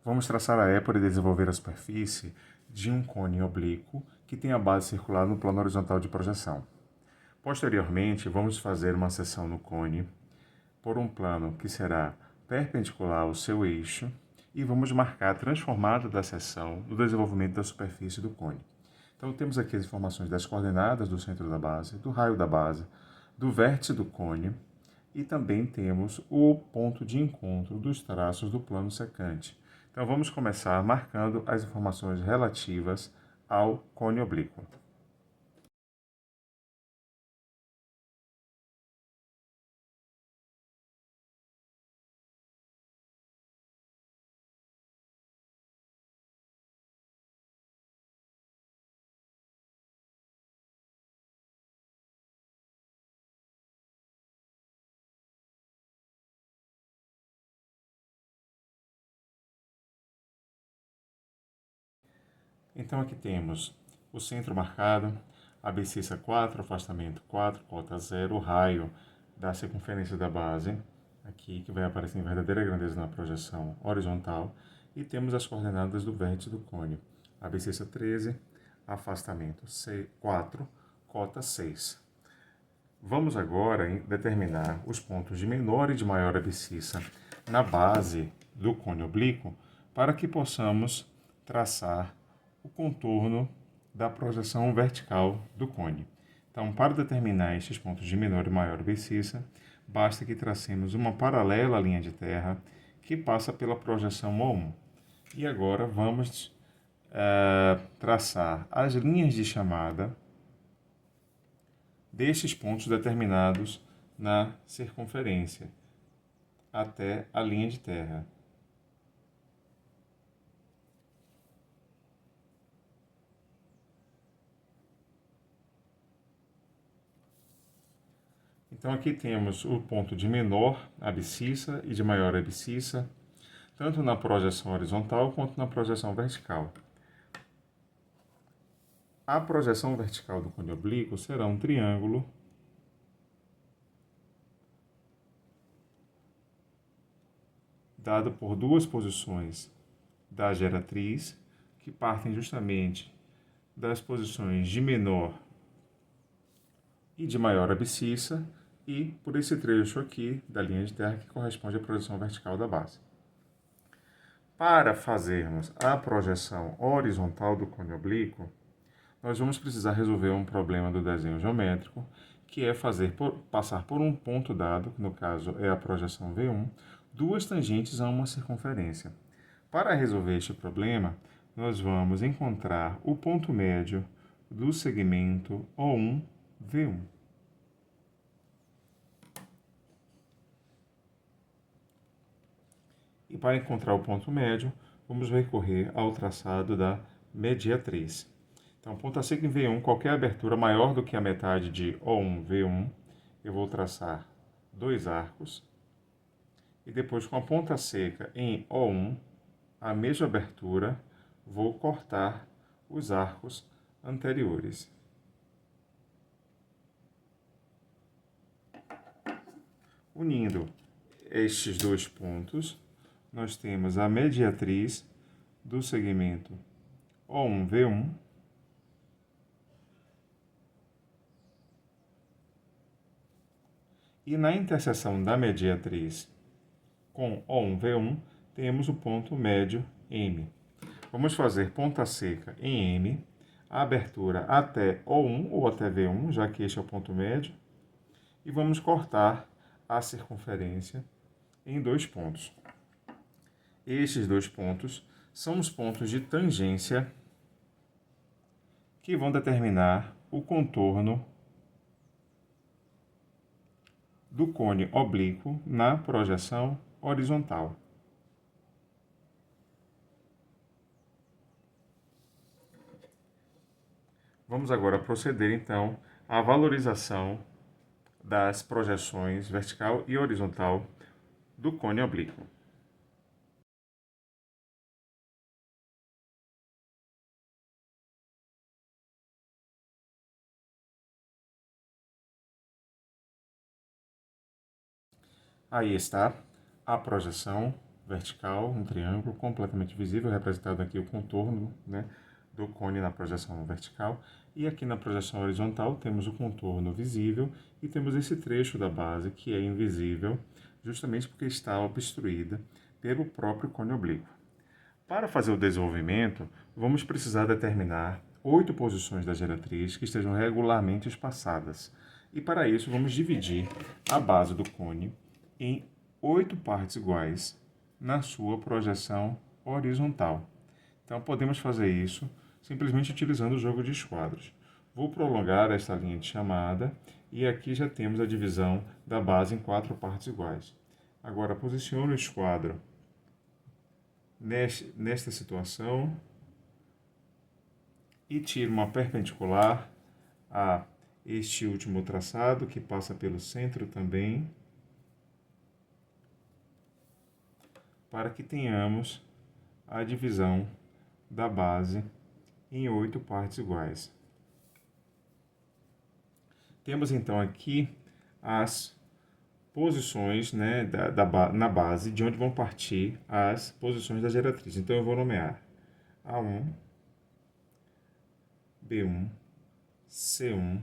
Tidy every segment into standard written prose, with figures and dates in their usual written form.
Vamos traçar a épora e desenvolver a superfície de um cone oblíquo que tem a base circular no plano horizontal de projeção. Posteriormente, vamos fazer uma seção no cone por um plano que será perpendicular ao seu eixo e vamos marcar a transformada da seção no desenvolvimento da superfície do cone. Então, temos aqui as informações das coordenadas do centro da base, do raio da base, do vértice do cone e também temos o ponto de encontro dos traços do plano secante. Então, vamos começar marcando as informações relativas ao cone oblíquo. Então, aqui temos o centro marcado, a abscissa 4, afastamento 4, cota 0, o raio da circunferência da base, aqui que vai aparecer em verdadeira grandeza na projeção horizontal, e temos as coordenadas do vértice do cone, abscissa 13, afastamento 4, cota 6. Vamos agora determinar os pontos de menor e de maior abscissa na base do cone oblíquo para que possamos traçar o contorno da projeção vertical do cone. Então, para determinar estes pontos de menor e maior abscissa, basta que tracemos uma paralela à linha de terra que passa pela projeção O1. E agora vamos traçar as linhas de chamada destes pontos determinados na circunferência até a linha de terra. Então, aqui temos o ponto de menor abscissa e de maior abscissa, tanto na projeção horizontal quanto na projeção vertical. A projeção vertical do cone oblíquo será um triângulo dado por duas posições da geratriz, que partem justamente das posições de menor e de maior abscissa, e por esse trecho aqui da linha de terra que corresponde à projeção vertical da base. Para fazermos a projeção horizontal do cone oblíquo, nós vamos precisar resolver um problema do desenho geométrico, que é passar por um ponto dado, que no caso é a projeção V1, duas tangentes a uma circunferência. Para resolver este problema, nós vamos encontrar o ponto médio do segmento O1, V1. E para encontrar o ponto médio, vamos recorrer ao traçado da mediatriz. Então, ponta seca em V1, qualquer abertura maior do que a metade de O1, V1, eu vou traçar dois arcos. E depois, com a ponta seca em O1, a mesma abertura, vou cortar os arcos anteriores. Unindo estes dois pontos, nós temos a mediatriz do segmento O1, V1, e na interseção da mediatriz com O1, V1, temos o ponto médio M. Vamos fazer ponta seca em M, a abertura até O1 ou até V1, já que este é o ponto médio, e vamos cortar a circunferência em dois pontos. Estes dois pontos são os pontos de tangência que vão determinar o contorno do cone oblíquo na projeção horizontal. Vamos agora proceder, então, à valorização das projeções vertical e horizontal do cone oblíquo. Aí está a projeção vertical, um triângulo completamente visível, representado aqui o contorno, né, do cone na projeção vertical. E aqui na projeção horizontal temos o contorno visível e temos esse trecho da base que é invisível, justamente porque está obstruída pelo próprio cone oblíquo. Para fazer o desenvolvimento, vamos precisar determinar 8 posições da geratriz que estejam regularmente espaçadas. E para isso, vamos dividir a base do cone em 8 partes iguais na sua projeção horizontal. Então, podemos fazer isso simplesmente utilizando o jogo de esquadros. Vou prolongar esta linha de chamada e aqui já temos a divisão da base em 4 partes iguais. Agora, posiciono o esquadro nesta situação e tiro uma perpendicular a este último traçado, que passa pelo centro também, para que tenhamos a divisão da base em 8 partes iguais. Temos então aqui as posições, né, na base, de onde vão partir as posições da geratriz. Então eu vou nomear A1, B1, C1,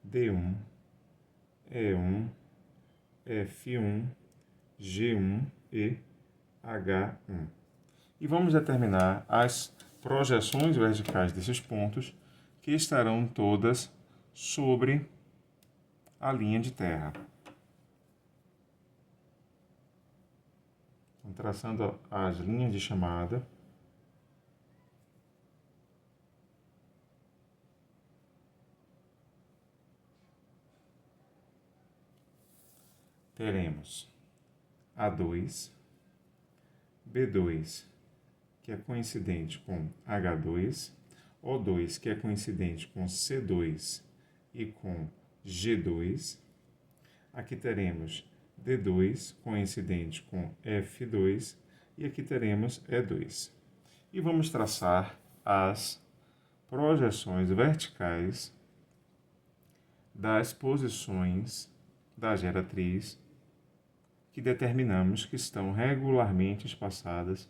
D1, E1, F1, G1 e H1. E vamos determinar as projeções verticais desses pontos, que estarão todas sobre a linha de terra. Então, traçando as linhas de chamada. Teremos A2, B2, que é coincidente com H2, O2, que é coincidente com C2 e com G2. Aqui teremos D2, coincidente com F2, e aqui teremos E2. E vamos traçar as projeções verticais das posições da geratriz que determinamos que estão regularmente espaçadas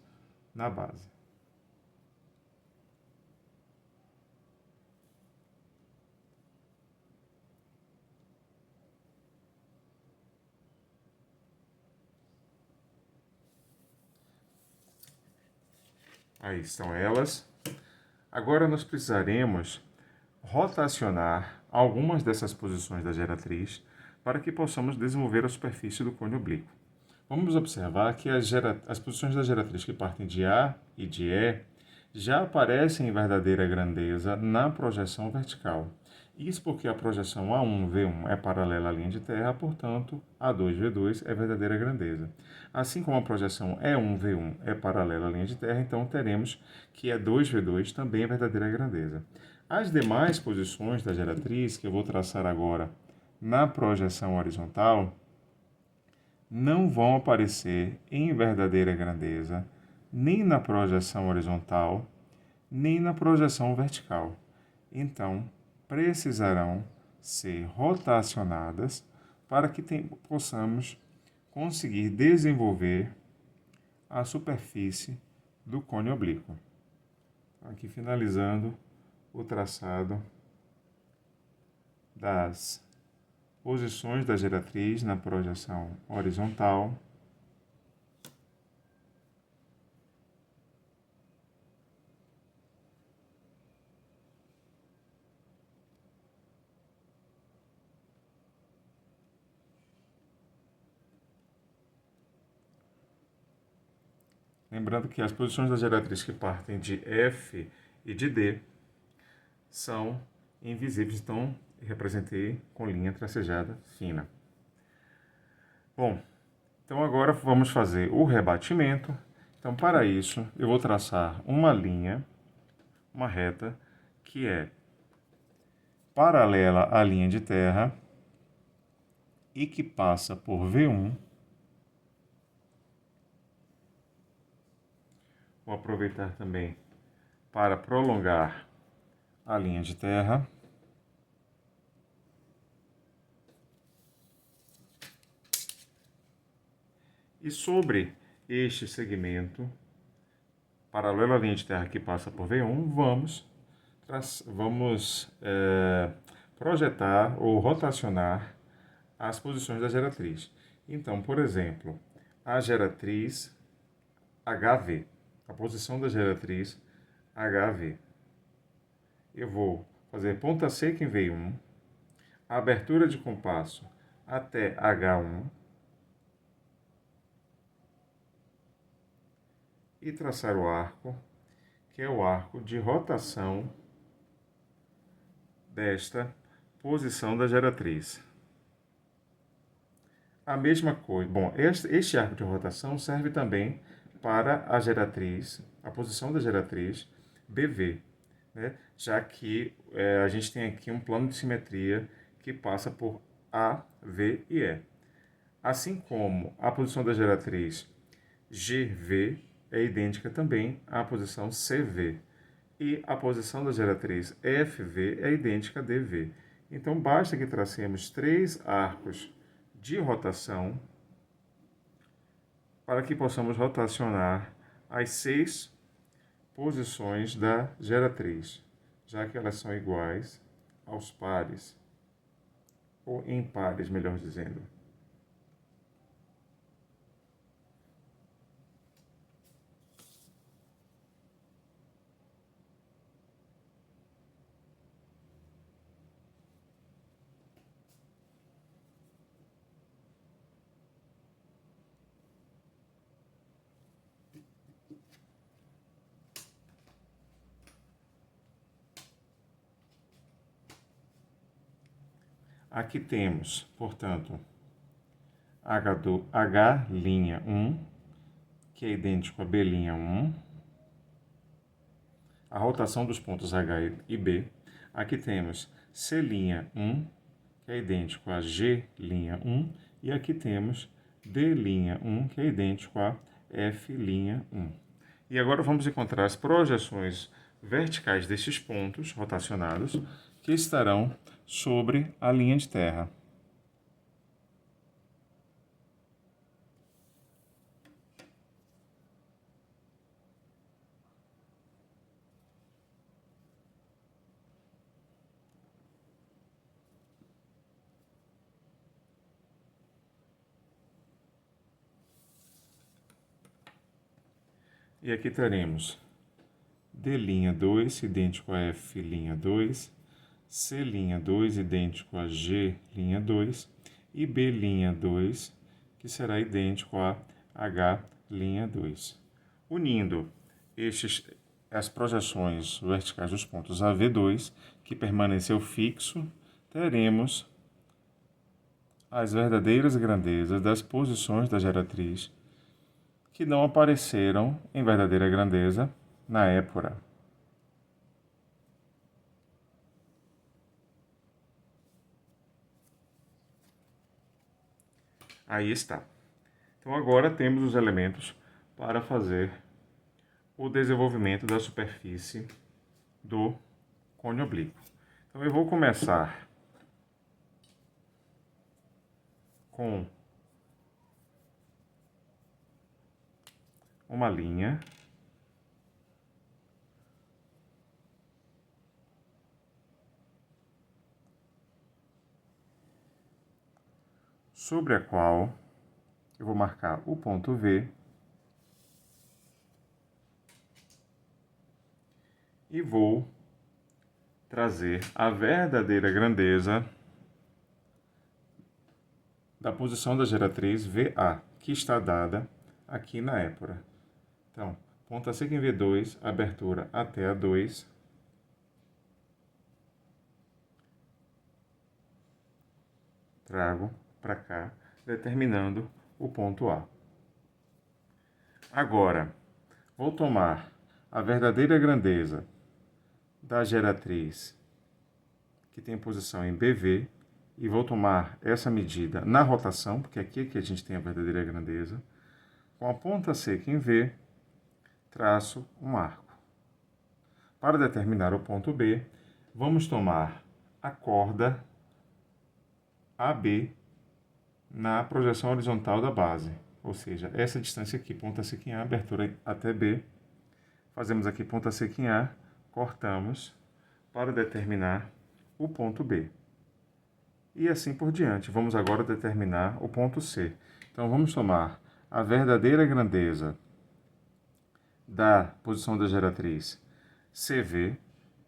na base. Aí estão elas. Agora nós precisaremos rotacionar algumas dessas posições da geratriz para que possamos desenvolver a superfície do cone oblíquo. Vamos observar que as posições da geratriz que partem de A e de E já aparecem em verdadeira grandeza na projeção vertical. Isso porque a projeção A1-V1 é paralela à linha de terra, portanto, A2-V2 é verdadeira grandeza. Assim como a projeção E1-V1 é paralela à linha de terra, então teremos que E2-V2 também é verdadeira grandeza. As demais posições da geratriz, que eu vou traçar agora na projeção horizontal, não vão aparecer em verdadeira grandeza, nem na projeção horizontal, nem na projeção vertical. Então, precisarão ser rotacionadas para que possamos conseguir desenvolver a superfície do cone oblíquo. Aqui finalizando o traçado das posições da geratriz na projeção horizontal. Lembrando que as posições da geratriz que partem de F e de D são invisíveis, então representei com linha tracejada fina. Bom, então agora vamos fazer o rebatimento. Então, para isso, eu vou traçar uma linha, uma reta, que é paralela à linha de terra e que passa por V1. Vou aproveitar também para prolongar a linha de terra. E sobre este segmento, paralelo à linha de terra que passa por V1, vamos projetar ou rotacionar as posições da geratriz. Então, por exemplo, a geratriz HV, a posição da geratriz HV. Eu vou fazer ponta seca em V1, a abertura de compasso até H1 e traçar o arco, que é o arco de rotação desta posição da geratriz. A mesma coisa, bom, este arco de rotação serve também para a geratriz, a posição da geratriz BV, né? Já que a gente tem aqui um plano de simetria que passa por A, V e E. Assim como a posição da geratriz GV é idêntica também à posição CV. E a posição da geratriz FV é idêntica a DV. Então, basta que tracemos 3 arcos de rotação para que possamos rotacionar as 6 posições da geratriz, já que elas são iguais aos pares, ou impares, melhor dizendo. Aqui temos, portanto, H'1, que é idêntico a B'1, a rotação dos pontos H e B. Aqui temos C'1, que é idêntico a G'1, e aqui temos D'1, que é idêntico a F'1. E agora vamos encontrar as projeções verticais desses pontos rotacionados que estarão sobre a linha de terra. E aqui teremos D'2 idêntico a F'2, C'2 idêntico a G'2 e B'2 que será idêntico a H'2. Unindo as projeções verticais dos pontos AV2, que permaneceu fixo, teremos as verdadeiras grandezas das posições da geratriz que não apareceram em verdadeira grandeza na épora. Aí está. Então agora temos os elementos para fazer o desenvolvimento da superfície do cone oblíquo. Então eu vou começar com uma linha sobre a qual eu vou marcar o ponto V e vou trazer a verdadeira grandeza da posição da geratriz VA, que está dada aqui na épora. Então, ponta seca em V2, abertura até A2. Trago para cá, determinando o ponto A. Agora, vou tomar a verdadeira grandeza da geratriz, que tem posição em BV, e vou tomar essa medida na rotação, porque aqui é que a gente tem a verdadeira grandeza. Com a ponta seca em V, traço um arco. Para determinar o ponto B, vamos tomar a corda AB na projeção horizontal da base. ou seja, essa distância aqui, ponta seca em A, abertura até B. Fazemos aqui ponta seca em A, cortamos para determinar o ponto B. E assim por diante. Vamos agora determinar o ponto C. Então, vamos tomar a verdadeira grandeza da posição da geratriz CV,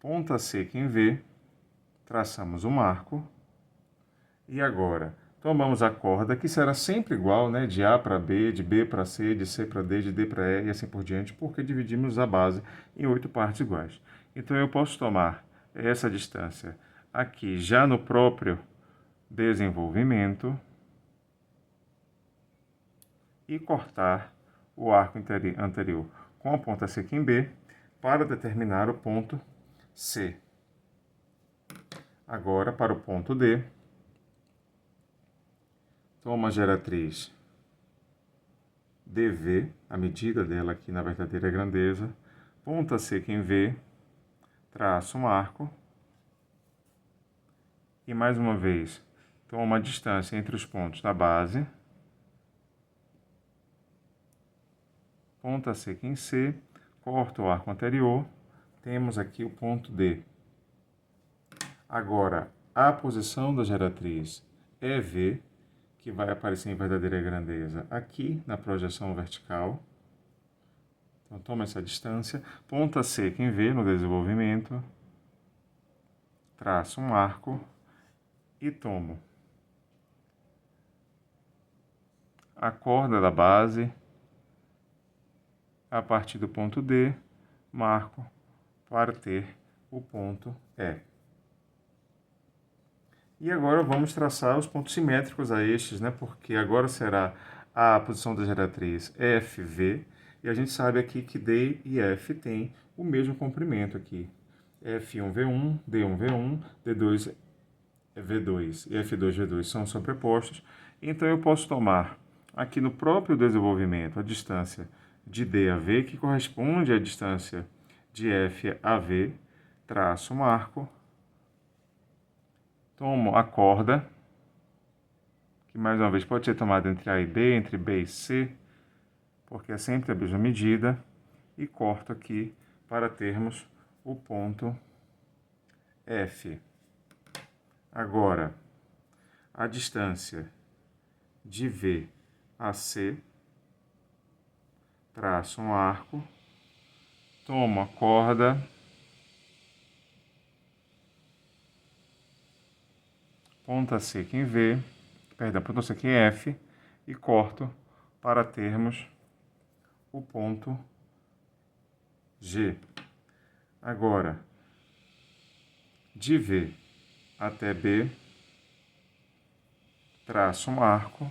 ponta seca em V, traçamos um arco, e agora tomamos a corda, que será sempre igual, né, de A para B, de B para C, de C para D, de D para E, e assim por diante, porque dividimos a base em 8 partes iguais. Então, eu posso tomar essa distância aqui já no próprio desenvolvimento e cortar o arco anterior com a ponta seca em B para determinar o ponto C. Agora, para o ponto D, toma a geratriz DV, a medida dela aqui na verdadeira grandeza, ponta seca em V, traço um arco e, mais uma vez, toma a distância entre os pontos da base, ponta seca em C, corto o arco anterior, temos aqui o ponto D. Agora, a posição da geratriz é V, que vai aparecer em verdadeira grandeza aqui na projeção vertical. Então, toma essa distância, ponta seca em V no desenvolvimento, traço um arco e tomo a corda da base a partir do ponto D, marco para ter o ponto E. E agora vamos traçar os pontos simétricos a estes, né? Porque agora será a posição da geratriz FV, e a gente sabe aqui que D e F têm o mesmo comprimento aqui. F1V1, D1V1, D2V2 e F2V2 são sobrepostos. Então, eu posso tomar aqui no próprio desenvolvimento a distância de D a V, que corresponde à distância de F a V, traço um arco, tomo a corda, que mais uma vez pode ser tomada entre A e B, entre B e C, porque é sempre a mesma medida, e corto aqui para termos o ponto F. Agora, a distância de V a C, traço um arco, tomo a corda, ponta seca em V, ponta seca em F, e corto para termos o ponto G. Agora, de V até B, traço um arco,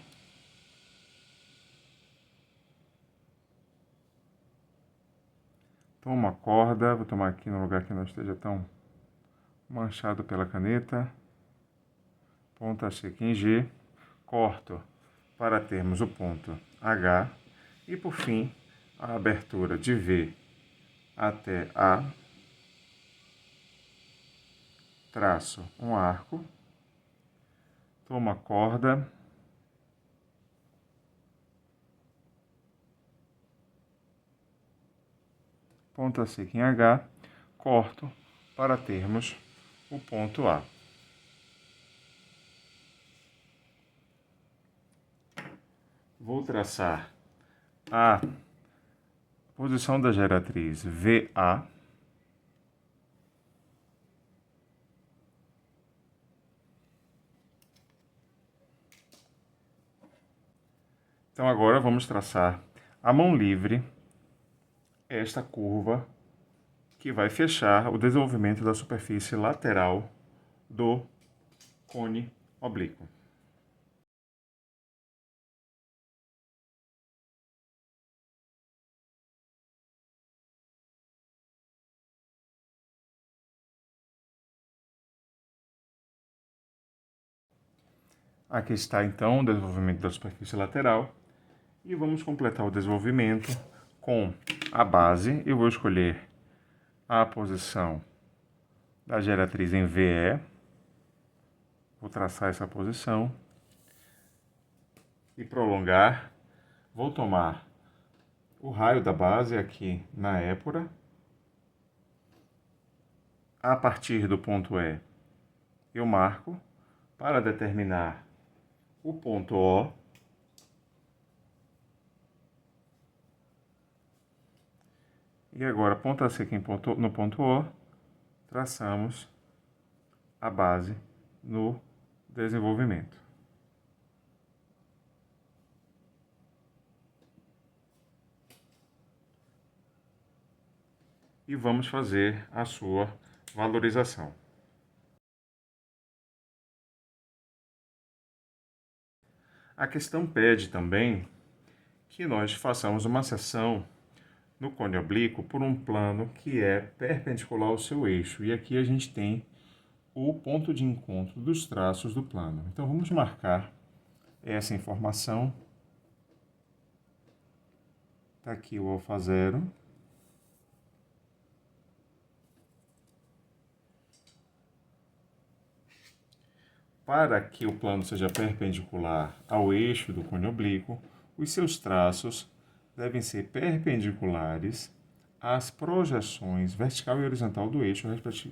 tomo a corda, vou tomar aqui no lugar que não esteja tão manchado pela caneta, ponta seca em G, corto para termos o ponto H, e por fim, a abertura de V até A, traço um arco, tomo a corda, ponta seca em H, corto para termos o ponto A. Vou traçar a posição da geratriz VA, então agora vamos traçar a mão livre esta curva que vai fechar o desenvolvimento da superfície lateral do cone oblíquo. Aqui está então o desenvolvimento da superfície lateral, e vamos completar o desenvolvimento com a base. Eu vou escolher a posição da geratriz em VE, vou traçar essa posição e prolongar Vou tomar o raio da base aqui na épora. A partir do ponto E, eu marco para determinar o ponto O. E agora, ponta seca no ponto O, traçamos a base no desenvolvimento. E vamos fazer a sua valorização. A questão pede também que nós façamos uma seção no cone oblíquo por um plano que é perpendicular ao seu eixo. E aqui a gente tem o ponto de encontro dos traços do plano. Então vamos marcar essa informação. Está aqui o alfa zero. Para que o plano seja perpendicular ao eixo do cone oblíquo, os seus traços devem ser perpendiculares às projeções vertical e horizontal do eixo,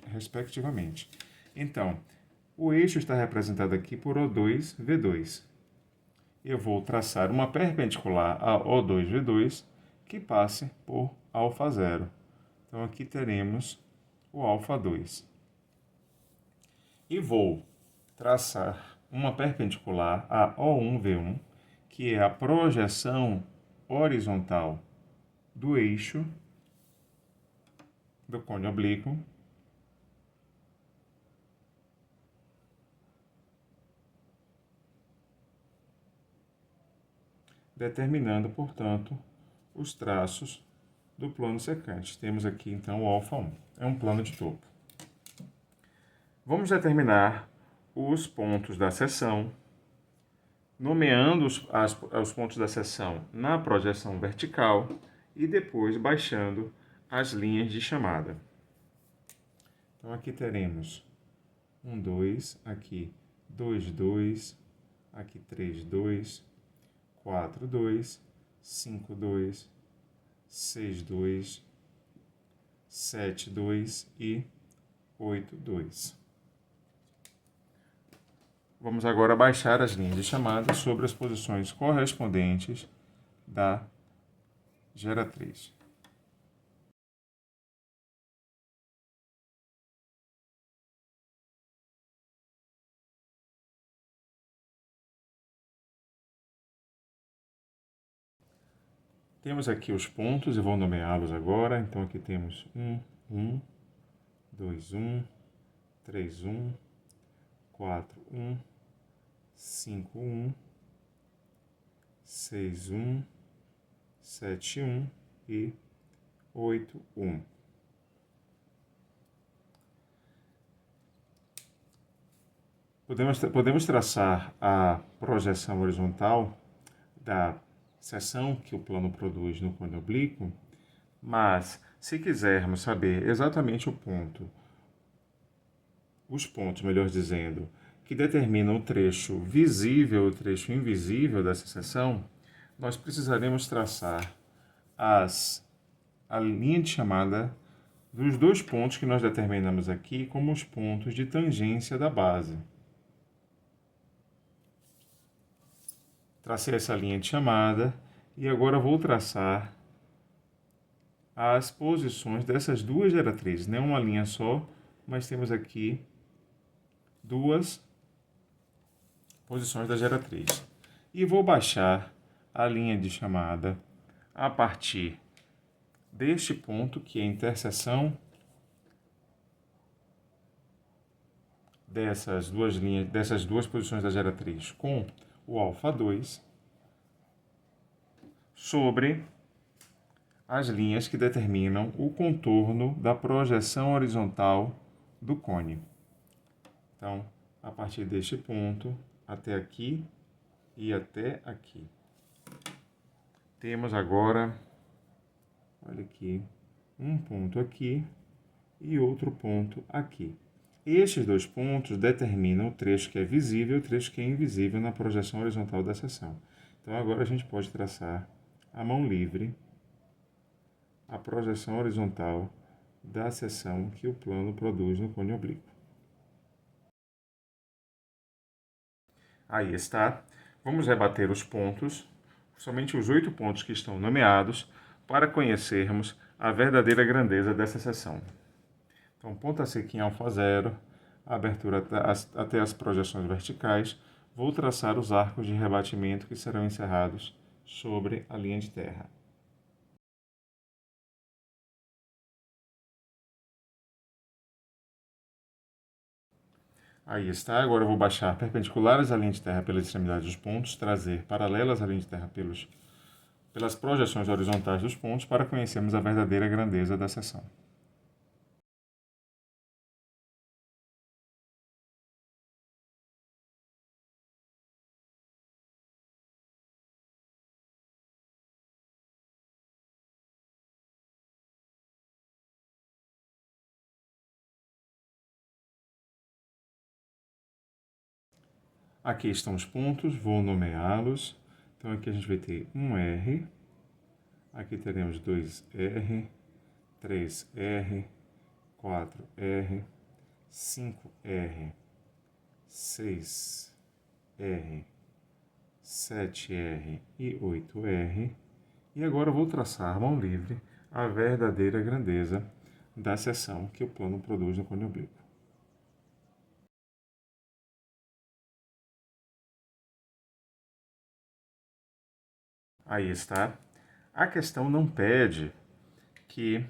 respectivamente. Então, o eixo está representado aqui por O2, V2. Eu vou traçar uma perpendicular a O2, V2, que passe por alfa zero. Então, aqui teremos o alfa 2. E vou traçar uma perpendicular a O1, V1, que é a projeção horizontal do eixo do cone oblíquo, determinando, portanto, os traços do plano secante. Temos aqui, então, o alfa 1. É um plano de topo. Vamos determinar os pontos da seção, nomeando os pontos da seção na projeção vertical e depois baixando as linhas de chamada. Então, aqui teremos 1, 2, aqui 2, 2, aqui 3, 2, 4, 2, 5, 2, 6, 2, 7, 2 e 8, 2. Vamos agora baixar as linhas de chamada sobre as posições correspondentes da geratriz. Temos aqui os pontos e vou nomeá-los agora. Então aqui temos 1, 1, 2, 1, 3, 1, 4, 1, 5, 1, 6, 1, 7, 1 e 8, 1. Podemos traçar a projeção horizontal da seção que o plano produz no cone oblíquo, mas se quisermos saber exatamente os pontos, melhor dizendo, que determinam o trecho visível e o trecho invisível dessa seção, nós precisaremos traçar a linha de chamada dos dois pontos que nós determinamos aqui como os pontos de tangência da base. Tracei essa linha de chamada e agora vou traçar as posições dessas duas geratrizes. Não é uma linha só, mas temos aqui duas posições da geratriz. E vou baixar a linha de chamada a partir deste ponto, que é a interseção dessas duas posições da geratriz com o alfa 2, sobre as linhas que determinam o contorno da projeção horizontal do cone. Então, a partir deste ponto até aqui e até aqui. Temos agora, olha aqui, um ponto aqui e outro ponto aqui. Estes dois pontos determinam o trecho que é visível e o trecho que é invisível na projeção horizontal da seção. Então agora a gente pode traçar a mão livre a projeção horizontal da seção que o plano produz no cone oblíquo. Aí está. Vamos rebater os pontos, somente os 8 pontos que estão nomeados, para conhecermos a verdadeira grandeza dessa seção. Então, ponta seca em alfa 0, a abertura até as projeções verticais. Vou traçar os arcos de rebatimento que serão encerrados sobre a linha de terra. Aí está. Agora eu vou baixar perpendiculares à linha de terra pelas extremidades dos pontos, trazer paralelas à linha de terra pelas projeções horizontais dos pontos para conhecermos a verdadeira grandeza da seção. Aqui estão os pontos, vou nomeá-los. Então aqui a gente vai ter um R, aqui teremos 2R, 3R, 4R, 5R, 6R, 7R e 8R. E agora eu vou traçar a mão livre a verdadeira grandeza da seção que o plano produz no cone oblíquo. Aí está. A questão não pede que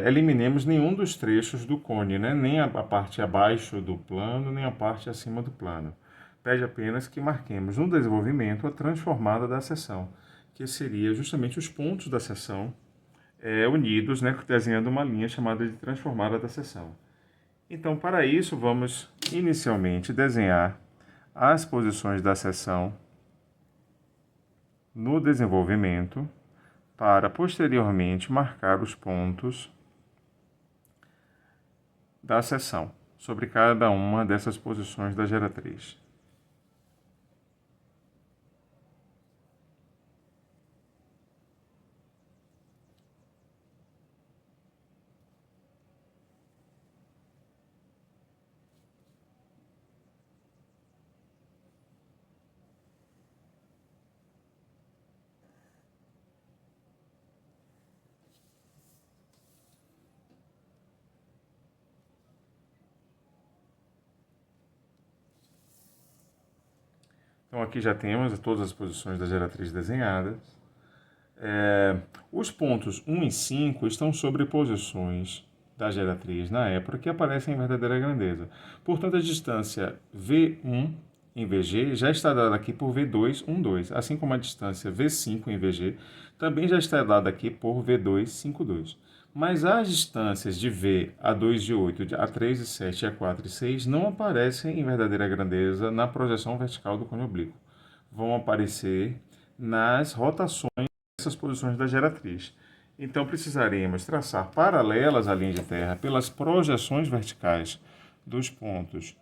eliminemos nenhum dos trechos do cone, né? Nem a parte abaixo do plano, nem a parte acima do plano. Pede apenas que marquemos no desenvolvimento a transformada da seção, que seria justamente os pontos da seção unidos, né? Desenhando uma linha chamada de transformada da seção. Então, para isso, vamos inicialmente desenhar as posições da seção no desenvolvimento, para posteriormente marcar os pontos da seção sobre cada uma dessas posições da geratriz. Então aqui já temos todas as posições da geratriz desenhadas. Os pontos 1 e 5 estão sobre posições da geratriz na época que aparecem em verdadeira grandeza. Portanto, a distância V1 em VG já está dada aqui por V2, 1, 2, assim como a distância V5 em VG também já está dada aqui por V2, 5, 2. Mas as distâncias de V a 2 e 8, a 3 e 7, a 4 e 6 não aparecem em verdadeira grandeza na projeção vertical do cone oblíquo. Vão aparecer nas rotações dessas posições da geratriz. Então precisaremos traçar paralelas à linha de terra pelas projeções verticais dos pontos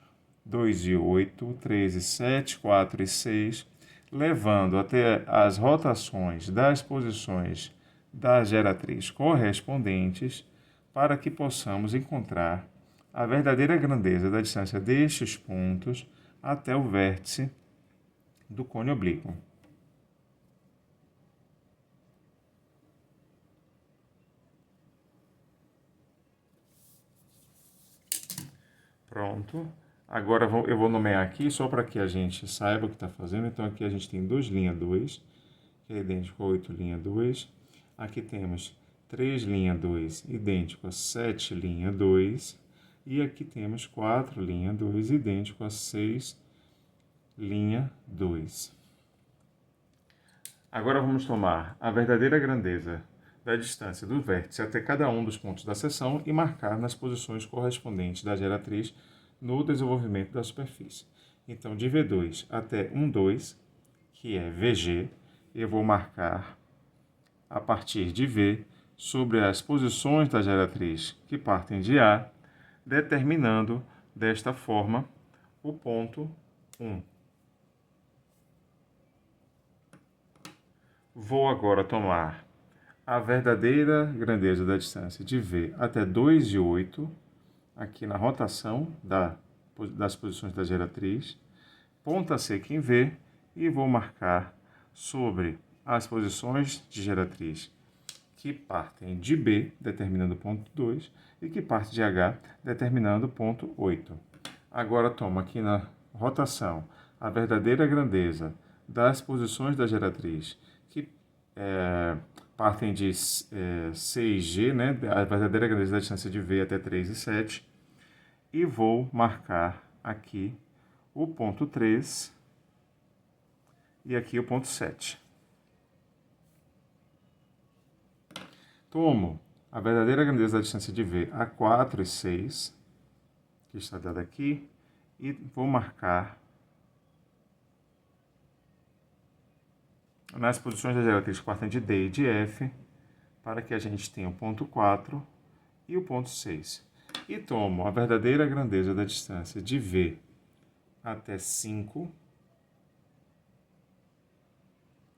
2 e 8, 3 e 7, 4 e 6, levando até as rotações das posições da geratriz correspondentes para que possamos encontrar a verdadeira grandeza da distância destes pontos até o vértice do cone oblíquo. Pronto. Agora eu vou nomear aqui só para que a gente saiba o que está fazendo. Então aqui a gente tem 2, linha 2, que é idêntico a 8, linha 2. Aqui temos 3, linha 2, idêntico a 7, linha 2. E aqui temos 4, linha 2, idêntico a 6, linha 2. Agora vamos tomar a verdadeira grandeza da distância do vértice até cada um dos pontos da seção e marcar nas posições correspondentes da geratriz no desenvolvimento da superfície. Então, de V2 até 1, 2, que é VG, eu vou marcar a partir de V sobre as posições da geratriz que partem de A, determinando desta forma o ponto 1. Vou agora tomar a verdadeira grandeza da distância de V até 2,8, aqui na rotação das posições da geratriz, ponta seca em V, e vou marcar sobre as posições de geratriz que partem de B, determinando o ponto 2, e que parte de H, determinando o ponto 8. Agora tomo aqui na rotação a verdadeira grandeza das posições da geratriz que partem de 6G, né, a verdadeira grandeza da distância de V até 3,7, e vou marcar aqui o ponto 3 e aqui o ponto 7. Tomo a verdadeira grandeza da distância de V a 4 e 6, que está dada aqui, e vou marcar nas posições da geratriz que partem de D e de F, para que a gente tenha o ponto 4 e o ponto 6. E tomo a verdadeira grandeza da distância de V até 5,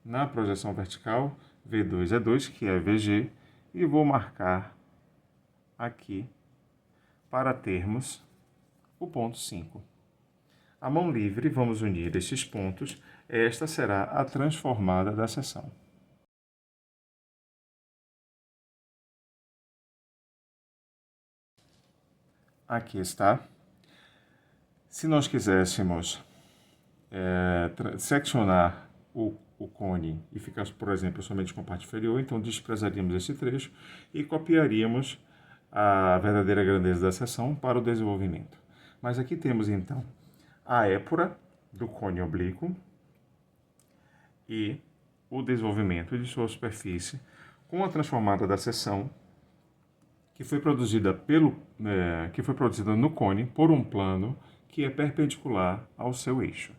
na projeção vertical, V2 é 2, que é VG, e vou marcar aqui para termos o ponto 5. A mão livre, vamos unir estes pontos. Esta será a transformada da seção. Aqui está. Se nós quiséssemos seccionar o cone e ficar, por exemplo, somente com a parte inferior, então desprezaríamos esse trecho e copiaríamos a verdadeira grandeza da seção para o desenvolvimento. Mas aqui temos, então, a épora do cone oblíquo e o desenvolvimento de sua superfície com a transformada da seção que foi produzida no cone por um plano que é perpendicular ao seu eixo.